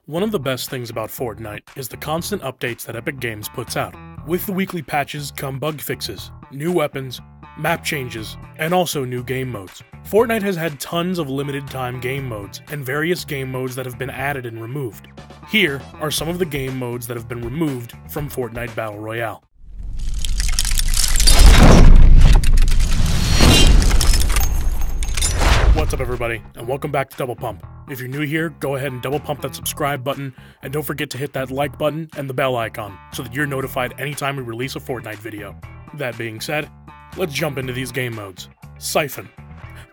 One of the best things about Fortnite is the constant updates that Epic Games puts out. With the weekly patches come bug fixes, new weapons, map changes, and also new game modes. Fortnite has had tons of limited time game modes and various game modes that have been added and removed. Here are some of the game modes that have been removed from Fortnite Battle Royale. What's up everybody, and welcome back to Double Pump. If you're new here, go ahead and double pump that subscribe button, and don't forget to hit that like button and the bell icon, so that you're notified anytime we release a Fortnite video. That being said, let's jump into these game modes. Siphon.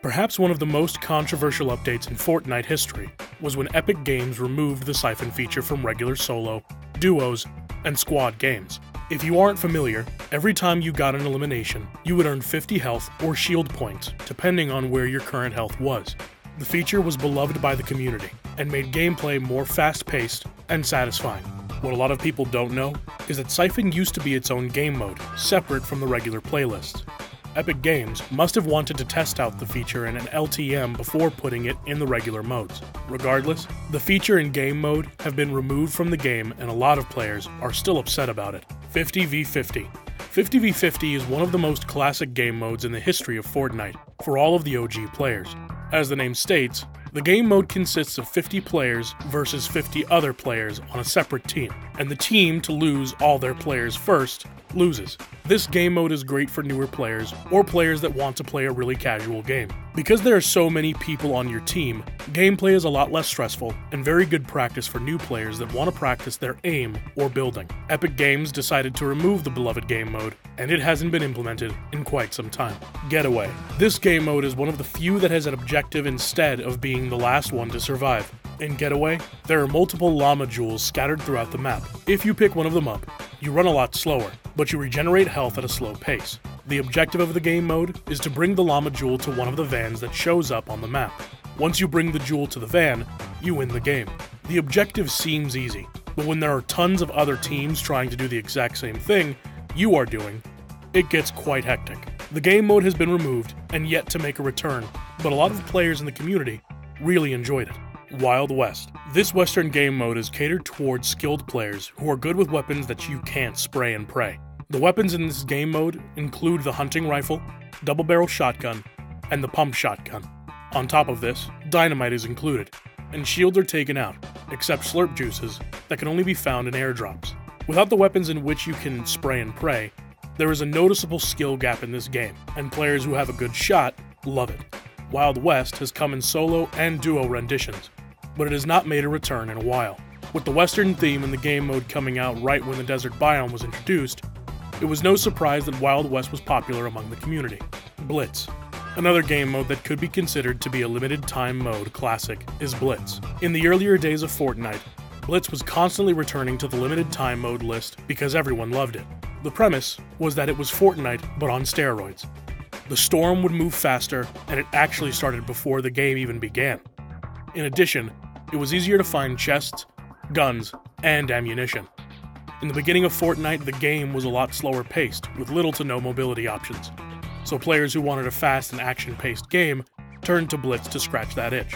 Perhaps one of the most controversial updates in Fortnite history was when Epic Games removed the Siphon feature from regular solo, duos, and squad games. If you aren't familiar, every time you got an elimination, you would earn 50 health or shield points, depending on where your current health was. The feature was beloved by the community, and made gameplay more fast-paced and satisfying. What a lot of people don't know is that Siphon used to be its own game mode, separate from the regular playlists. Epic Games must have wanted to test out the feature in an LTM before putting it in the regular modes. Regardless, the feature in game mode have been removed from the game and a lot of players are still upset about it. 50v50. 50v50 is one of the most classic game modes in the history of Fortnite for all of the OG players. As the name states, the game mode consists of 50 players versus 50 other players on a separate team, and the team to lose all their players first loses. This game mode is great for newer players or players that want to play a really casual game. Because there are so many people on your team, gameplay is a lot less stressful and very good practice for new players that want to practice their aim or building. Epic Games decided to remove the beloved game mode, and it hasn't been implemented in quite some time. Getaway. This game mode is one of the few that has an objective instead of being the last one to survive. In Getaway, there are multiple llama jewels scattered throughout the map. If you pick one of them up, you run a lot slower, but you regenerate health at a slow pace. The objective of the game mode is to bring the llama jewel to one of the vans that shows up on the map. Once you bring the jewel to the van, you win the game. The objective seems easy, but when there are tons of other teams trying to do the exact same thing you are doing, it gets quite hectic. The game mode has been removed and yet to make a return, but a lot of players in the community really enjoyed it. Wild West. This Western game mode is catered towards skilled players who are good with weapons that you can't spray and pray. The weapons in this game mode include the hunting rifle, double-barrel shotgun, and the pump shotgun. On top of this, dynamite is included, and shields are taken out, except slurp juices that can only be found in airdrops. Without the weapons in which you can spray and pray, there is a noticeable skill gap in this game, and players who have a good shot love it. Wild West has come in solo and duo renditions, but it has not made a return in a while. With the Western theme in the game mode coming out right when the desert biome was introduced, it was no surprise that Wild West was popular among the community. Blitz. Another game mode that could be considered to be a limited time mode classic is Blitz. In the earlier days of Fortnite, Blitz was constantly returning to the limited time mode list because everyone loved it. The premise was that it was Fortnite but on steroids. The storm would move faster, and it actually started before the game even began. In addition, it was easier to find chests, guns, and ammunition. In the beginning of Fortnite, the game was a lot slower paced, with little to no mobility options, so players who wanted a fast and action-paced game turned to Blitz to scratch that itch.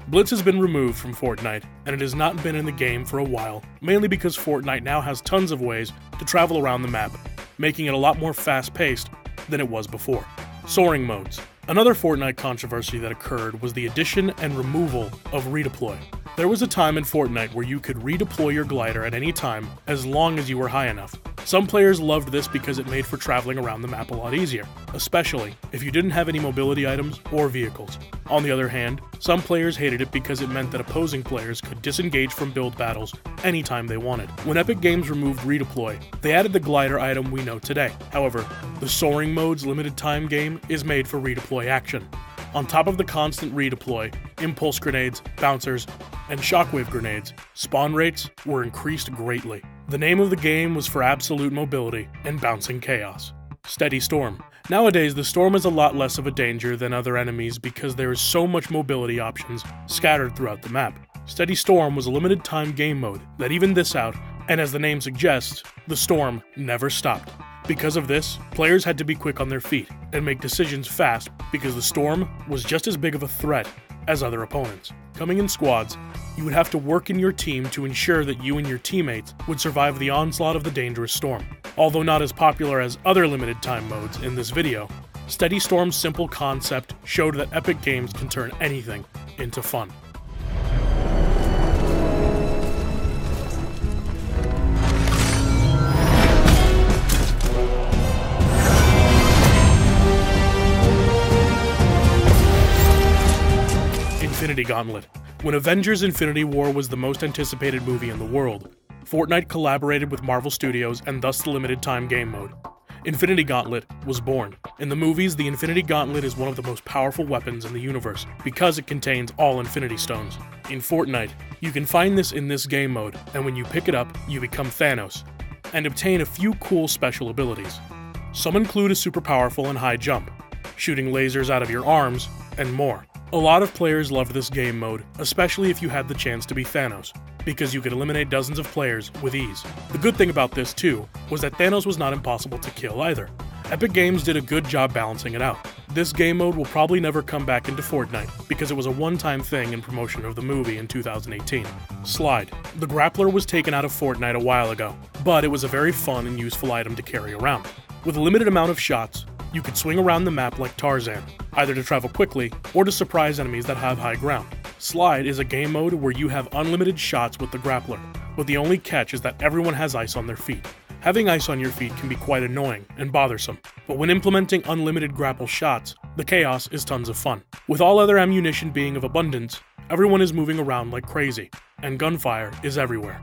Blitz has been removed from Fortnite, and it has not been in the game for a while, mainly because Fortnite now has tons of ways to travel around the map, making it a lot more fast-paced than it was before. Soaring modes. Another Fortnite controversy that occurred was the addition and removal of redeploy. There was a time in Fortnite where you could redeploy your glider at any time as long as you were high enough. Some players loved this because it made for traveling around the map a lot easier, especially if you didn't have any mobility items or vehicles. On the other hand, some players hated it because it meant that opposing players could disengage from build battles anytime they wanted. When Epic Games removed redeploy, they added the glider item we know today. However, the Soaring mode's limited time game is made for redeploy action. On top of the constant redeploy, impulse grenades, bouncers, and shockwave grenades, spawn rates were increased greatly. The name of the game was for absolute mobility and bouncing chaos. Steady Storm. Nowadays, the Storm is a lot less of a danger than other enemies because there is so much mobility options scattered throughout the map. Steady Storm was a limited time game mode that evened this out, and as the name suggests, the storm never stopped. Because of this, players had to be quick on their feet and make decisions fast because the storm was just as big of a threat as other opponents. Coming in squads, you would have to work in your team to ensure that you and your teammates would survive the onslaught of the dangerous storm. Although not as popular as other limited time modes in this video, Steady Storm's simple concept showed that Epic Games can turn anything into fun. Infinity Gauntlet. When Avengers: Infinity War was the most anticipated movie in the world, Fortnite collaborated with Marvel Studios and thus the limited time game mode. Infinity Gauntlet was born. In the movies, the Infinity Gauntlet is one of the most powerful weapons in the universe because it contains all Infinity Stones. In Fortnite, you can find this in this game mode, and when you pick it up, you become Thanos, and obtain a few cool special abilities. Some include a super powerful and high jump, shooting lasers out of your arms, and more. A lot of players loved this game mode, especially if you had the chance to be Thanos, because you could eliminate dozens of players with ease. The good thing about this too, was that Thanos was not impossible to kill either. Epic Games did a good job balancing it out. This game mode will probably never come back into Fortnite, because it was a one-time thing in promotion of the movie in 2018. Slide. The grappler was taken out of Fortnite a while ago, but it was a very fun and useful item to carry around. With a limited amount of shots, you could swing around the map like Tarzan, either to travel quickly or to surprise enemies that have high ground. Slide is a game mode where you have unlimited shots with the grappler, but the only catch is that everyone has ice on their feet. Having ice on your feet can be quite annoying and bothersome, but when implementing unlimited grapple shots, the chaos is tons of fun. With all other ammunition being of abundance, everyone is moving around like crazy, and gunfire is everywhere.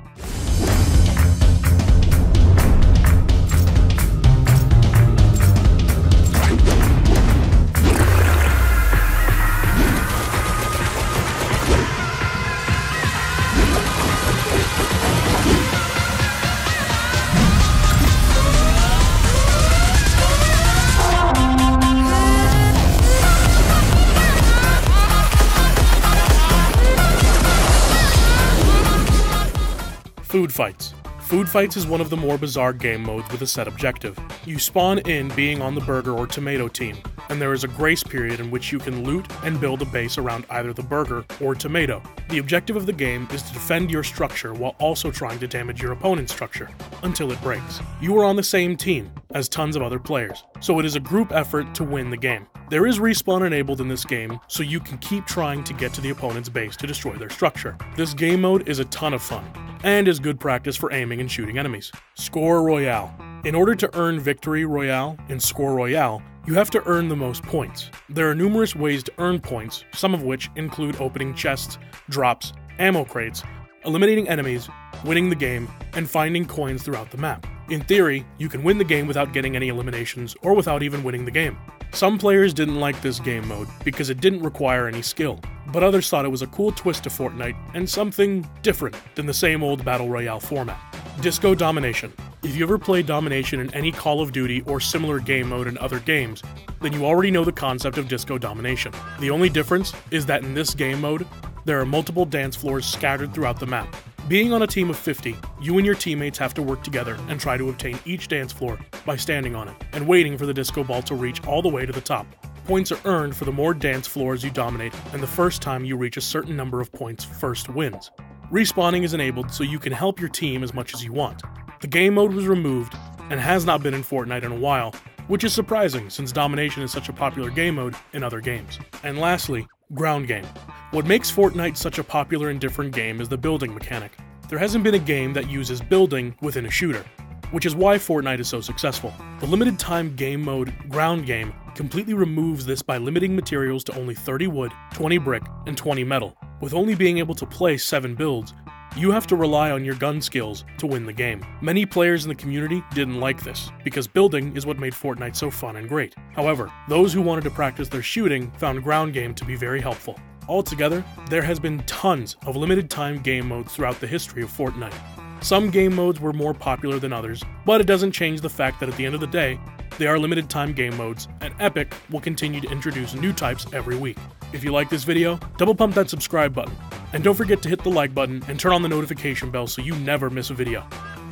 Food Fights. Food Fights is one of the more bizarre game modes with a set objective. You spawn in being on the burger or tomato team, and there is a grace period in which you can loot and build a base around either the burger or tomato. The objective of the game is to defend your structure while also trying to damage your opponent's structure, until it breaks. You are on the same team as tons of other players, so it is a group effort to win the game. There is respawn enabled in this game, so you can keep trying to get to the opponent's base to destroy their structure. This game mode is a ton of fun, and is good practice for aiming and shooting enemies. Score Royale. In order to earn Victory Royale in Score Royale, you have to earn the most points. There are numerous ways to earn points, some of which include opening chests, drops, ammo crates, eliminating enemies, winning the game, and finding coins throughout the map. In theory, you can win the game without getting any eliminations or without even winning the game. Some players didn't like this game mode because it didn't require any skill, but others thought it was a cool twist to Fortnite and something different than the same old Battle Royale format. Disco Domination. If you ever played Domination in any Call of Duty or similar game mode in other games, then you already know the concept of Disco Domination. The only difference is that in this game mode, there are multiple dance floors scattered throughout the map. Being on a team of 50, you and your teammates have to work together and try to obtain each dance floor by standing on it, and waiting for the disco ball to reach all the way to the top. Points are earned for the more dance floors you dominate, and the first time you reach a certain number of points first wins. Respawning is enabled so you can help your team as much as you want. The game mode was removed, and has not been in Fortnite in a while, which is surprising since Domination is such a popular game mode in other games. And lastly, Ground Game. What makes Fortnite such a popular and different game is the building mechanic. There hasn't been a game that uses building within a shooter, which is why Fortnite is so successful. The limited time game mode, Ground Game, completely removes this by limiting materials to only 30 wood, 20 brick, and 20 metal. With only being able to play 7 builds, you have to rely on your gun skills to win the game. Many players in the community didn't like this, because building is what made Fortnite so fun and great. However, those who wanted to practice their shooting found Ground Game to be very helpful. Altogether, there has been tons of limited time game modes throughout the history of Fortnite. Some game modes were more popular than others, but it doesn't change the fact that at the end of the day, they are limited time game modes, and Epic will continue to introduce new types every week. If you like this video, double pump that subscribe button, and don't forget to hit the like button and turn on the notification bell so you never miss a video.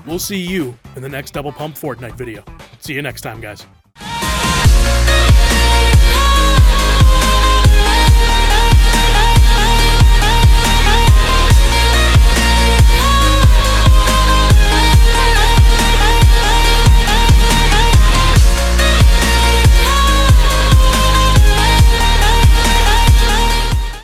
We'll see you in the next Double Pump Fortnite video. See you next time, guys.